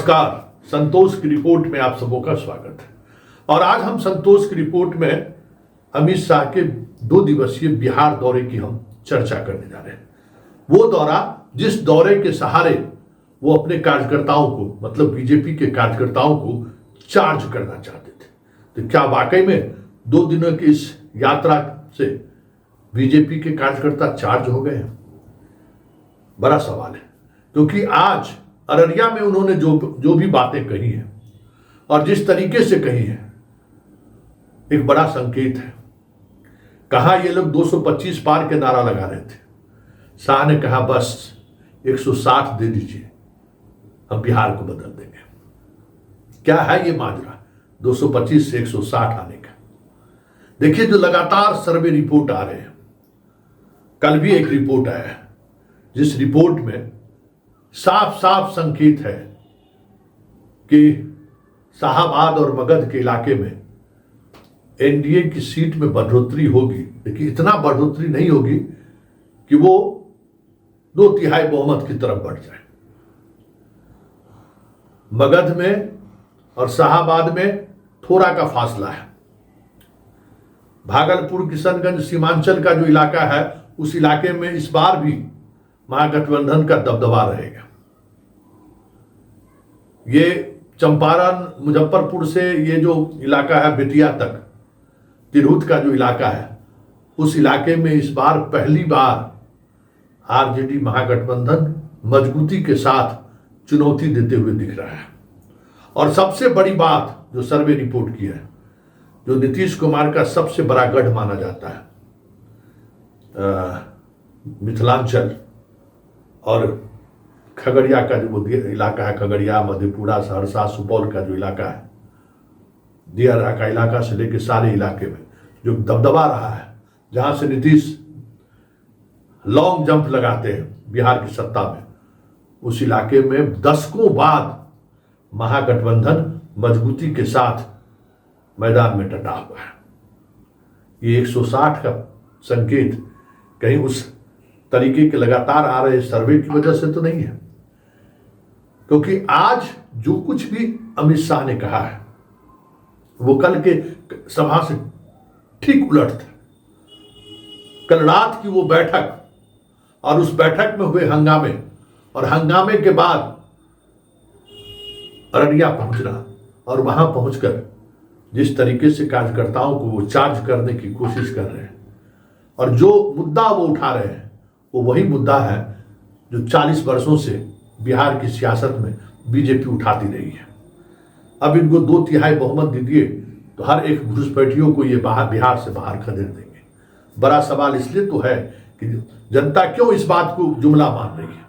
नमस्कार। संतोष की रिपोर्ट में आप सबों का स्वागत है। और आज हम संतोष की रिपोर्ट में अमित शाह के 2 दिवसीय बिहार दौरे की हम चर्चा करने जा रहे हैं। वो दौरा जिस दौरे के सहारे वो अपने कार्यकर्ताओं को, मतलब बीजेपी के कार्यकर्ताओं को चार्ज करना चाहते थे। तो क्या वाकई में 2 दिनों की इस यात्रा से बीजेपी के कार्यकर्ता चार्ज हो गए हैं? बड़ा सवाल है, क्योंकि आज अररिया में उन्होंने जो भी बातें कही हैं और जिस तरीके से कही हैं, एक बड़ा संकेत है। कहा ये लोग 225 पार के नारा लगा रहे थे। शाह ने कहा बस 160 दे दीजिए, हम बिहार को बदल देंगे। क्या है ये माजरा 225 से 160 आने का? देखिए, जो लगातार सर्वे रिपोर्ट आ रहे हैं, कल भी एक रिपोर्ट आया है जिस रिपोर्ट में साफ साफ संकेत है कि शाहाबाद और मगध के इलाके में एनडीए की सीट में बढ़ोतरी होगी, लेकिन इतना बढ़ोतरी नहीं होगी कि वो 2/3 बहुमत की तरफ बढ़ जाए। मगध में और शाहाबाद में थोड़ा का फासला है। भागलपुर किशनगंज सीमांचल का जो इलाका है, उस इलाके में इस बार भी महागठबंधन का दबदबा रहेगा। ये चंपारण मुजफ्फरपुर से ये जो इलाका है बेतिया तक, तिरहुत का जो इलाका है, उस इलाके में इस बार पहली बार आरजेडी महागठबंधन मजबूती के साथ चुनौती देते हुए दिख रहा है। और सबसे बड़ी बात जो सर्वे रिपोर्ट की है, जो नीतीश कुमार का सबसे बड़ा गढ़ माना जाता है, मिथिलांचल और खगड़िया का जो इलाका है, खगड़िया, मधेपुरा, सहरसा, सुपौल का जो इलाका है, दियारा का इलाका से लेकर सारे इलाके में जो दबदबा रहा है, जहां से नीतीश लॉन्ग जंप लगाते हैं बिहार की सत्ता में, उस इलाके में दशकों बाद महागठबंधन मजबूती के साथ मैदान में डटा हुआ है। ये 160 का संकेत कहीं उस तरीके के लगातार आ रहे सर्वे की वजह से तो नहीं है, क्योंकि आज जो कुछ भी अमित शाह ने कहा है वो कल के सभा से ठीक उलट था। कल रात की वो बैठक और उस बैठक में हुए हंगामे और हंगामे के बाद अररिया पहुंचना और वहां पहुंचकर जिस तरीके से कार्यकर्ताओं को वो चार्ज करने की कोशिश कर रहे हैं और जो मुद्दा वो उठा रहे हैं, वो वही मुद्दा है जो 40 वर्षों से बिहार की सियासत में बीजेपी उठाती रही है। अब इनको 2/3 बहुमत दे दिए तो हर एक घुसपैठियों को ये बिहार से बाहर खदेड़ देंगे। बड़ा सवाल इसलिए तो है कि जनता क्यों इस बात को जुमला मान रही है,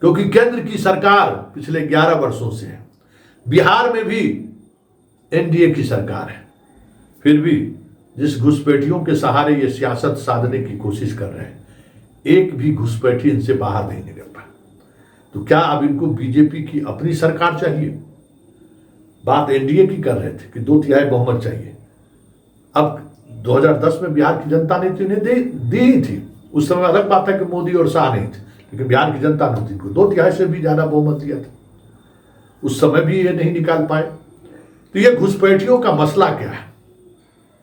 क्योंकि केंद्र की सरकार पिछले 11 वर्षों से है, बिहार में भी एनडीए की सरकार है, फिर भी जिस घुसपैठियों के सहारे ये सियासत साधने की कोशिश कर रहे हैं, एक भी घुसपैठी इनसे बाहर नहीं निकल पाए। तो क्या अब इनको बीजेपी की अपनी सरकार चाहिए? बात एनडीए की कर रहे थे कि 2/3 बहुमत चाहिए। अब 2010 में बिहार की जनता ने तो इन्हें दी ही थी। उस समय अलग बात है कि मोदी और शाह नहीं थे, लेकिन बिहार की जनता ने इनको 2/3 से भी ज्यादा बहुमत दिया था। उस समय भी ये नहीं निकाल पाए। तो ये घुसपैठियों का मसला क्या है,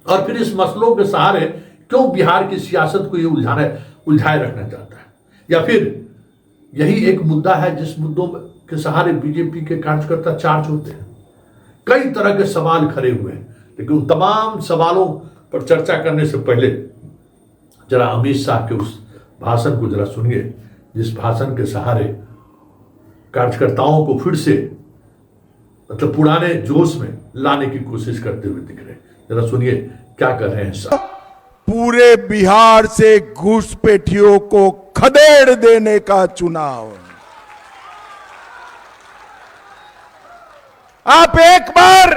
और फिर इस मसलों के सहारे क्यों बिहार की सियासत को ये उलझाए रखना चाहता है? या फिर यही एक मुद्दा है जिस मुद्दों के सहारे बीजेपी के कार्यकर्ता चार्ज होते हैं? कई तरह के सवाल खड़े हुए हैं, लेकिन उन तमाम सवालों पर चर्चा करने से पहले जरा अमित शाह के उस भाषण को जरा सुनिए, जिस भाषण के सहारे कार्यकर्ताओं को फिर से मतलब पुराने जोश में लाने की कोशिश करते हुए दिख रहे हैं। जरा सुनिए क्या कर रहे हैं शाह। पूरे बिहार से घुसपैठियों को खदेड़ देने का चुनाव। आप एक बार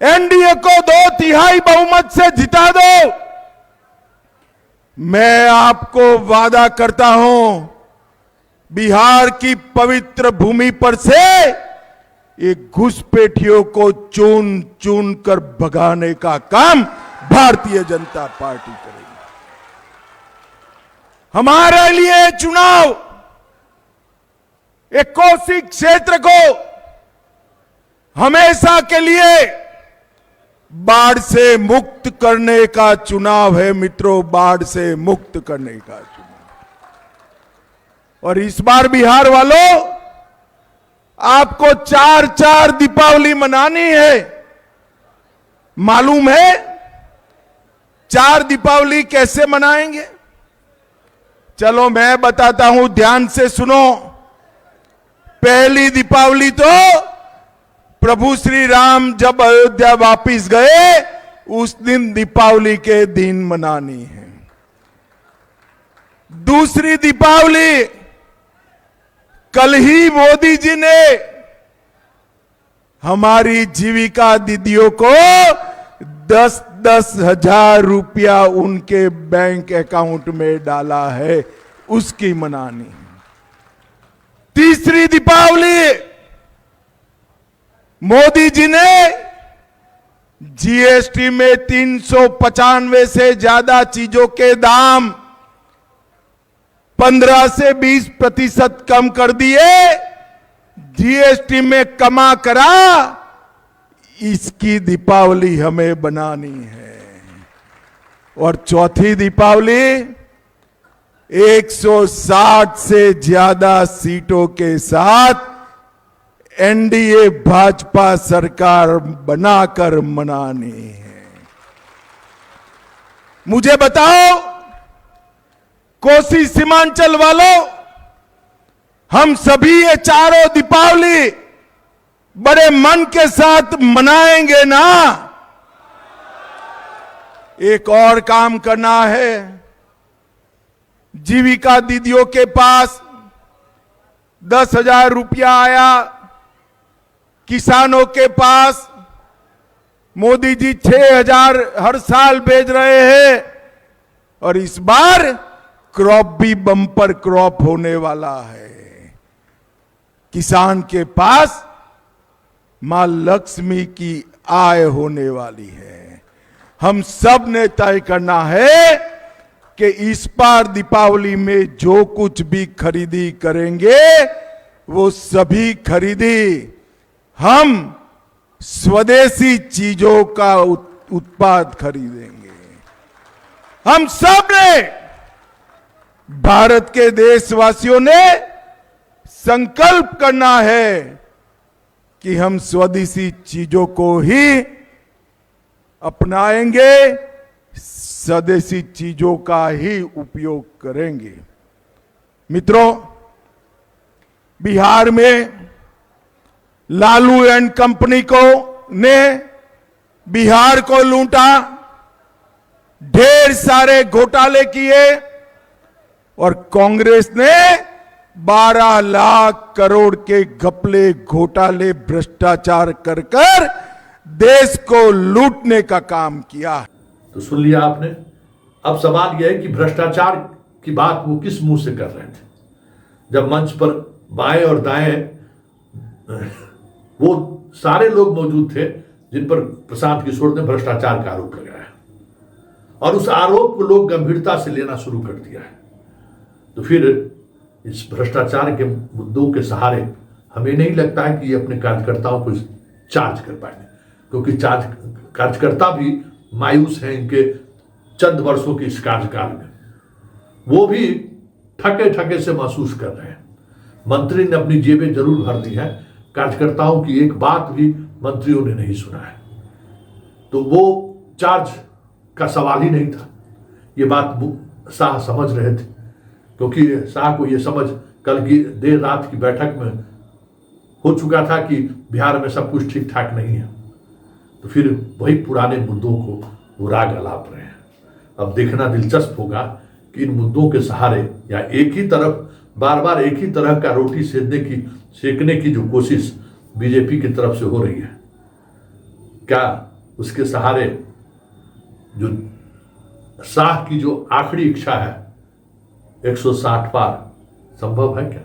एनडीए को 2/3 बहुमत से जिता दो, मैं आपको वादा करता हूं, बिहार की पवित्र भूमि पर से ये घुसपैठियों को चुन चुन कर भगाने का काम भारतीय जनता पार्टी करेगी। हमारे लिए चुनाव एक कोसी क्षेत्र को हमेशा के लिए बाढ़ से मुक्त करने का चुनाव है मित्रों, बाढ़ से मुक्त करने का चुनाव। और इस बार बिहार वालों, आपको 4 दीपावली मनानी है। मालूम है 4 दीपावली कैसे मनाएंगे? चलो मैं बताता हूं, ध्यान से सुनो। पहली दीपावली तो प्रभु श्री राम जब अयोध्या वापिस गए उस दिन दीपावली के दिन मनानी है। दूसरी दीपावली कल ही मोदी जी ने हमारी जीविका दीदियों को 10-10 हजार रुपया उनके बैंक अकाउंट में डाला है, उसकी मनानी। तीसरी दीपावली मोदी जी ने जीएसटी में 395 से ज्यादा चीजों के दाम 15 से 20% कम कर दिए, जीएसटी में कमा करा। इसकी दीपावली हमें बनानी है। और चौथी दीपावली 160 से ज्यादा सीटों के साथ एनडीए भाजपा सरकार बनाकर मनानी है। मुझे बताओ कोसी सीमांचल वालों, हम सभी ये चारों दीपावली बड़े मन के साथ मनाएंगे ना? एक और काम करना है। जीविका दीदियों के पास 10,000 रुपया आया, किसानों के पास मोदी जी 6,000 हर साल भेज रहे हैं, और इस बार क्रॉप भी बम्पर क्रॉप होने वाला है। किसान के पास मां लक्ष्मी की आय होने वाली है। हम सब ने तय करना है कि इस बार दीपावली में जो कुछ भी खरीदी करेंगे वो सभी खरीदी हम स्वदेशी चीजों का उत्पाद खरीदेंगे। हम सब ने, भारत के देशवासियों ने संकल्प करना है कि हम स्वदेशी चीजों को ही अपनाएंगे, स्वदेशी चीजों का ही उपयोग करेंगे। मित्रों, बिहार में लालू एंड कंपनी को ने बिहार को लूटा, ढेर सारे घोटाले किए, और कांग्रेस ने 12 लाख करोड़ के घपले, घोटाले, भ्रष्टाचार कर देश को लूटने का काम किया। तो सुन लिया आपने। अब सवाल यह है कि भ्रष्टाचार की बात वो किस मुंह से कर रहे थे, जब मंच पर बाएं और दाएं वो सारे लोग मौजूद थे जिन पर प्रशांत किशोर ने भ्रष्टाचार का आरोप लगाया, और उस आरोप को लोग गंभीरता से लेना शुरू कर दिया है। तो फिर इस भ्रष्टाचार के मुद्दों के सहारे हमें नहीं लगता है कि ये अपने कार्यकर्ताओं को चार्ज कर पाएंगे, क्योंकि कार्यकर्ता भी मायूस हैं इनके चंद वर्षों के इस कार्यकाल में। वो भी थके थके से महसूस कर रहे हैं। मंत्री ने अपनी जेबें जरूर भर दी हैं, कार्यकर्ताओं की एक बात भी मंत्रियों ने नहीं सुना है। तो वो चार्ज का सवाल ही नहीं था। ये बात शाह समझ रहे थे, क्योंकि शाह को ये समझ कल की देर रात की बैठक में हो चुका था कि बिहार में सब कुछ ठीक ठाक नहीं है। तो फिर वही पुराने मुद्दों को वो राग अलाप रहे हैं। अब देखना दिलचस्प होगा कि इन मुद्दों के सहारे, या एक ही तरफ बार बार एक ही तरह का रोटी सेकने की जो कोशिश बीजेपी की तरफ से हो रही है, क्या उसके सहारे जो शाह की जो आखिरी इच्छा है 160 पार संभव है क्या?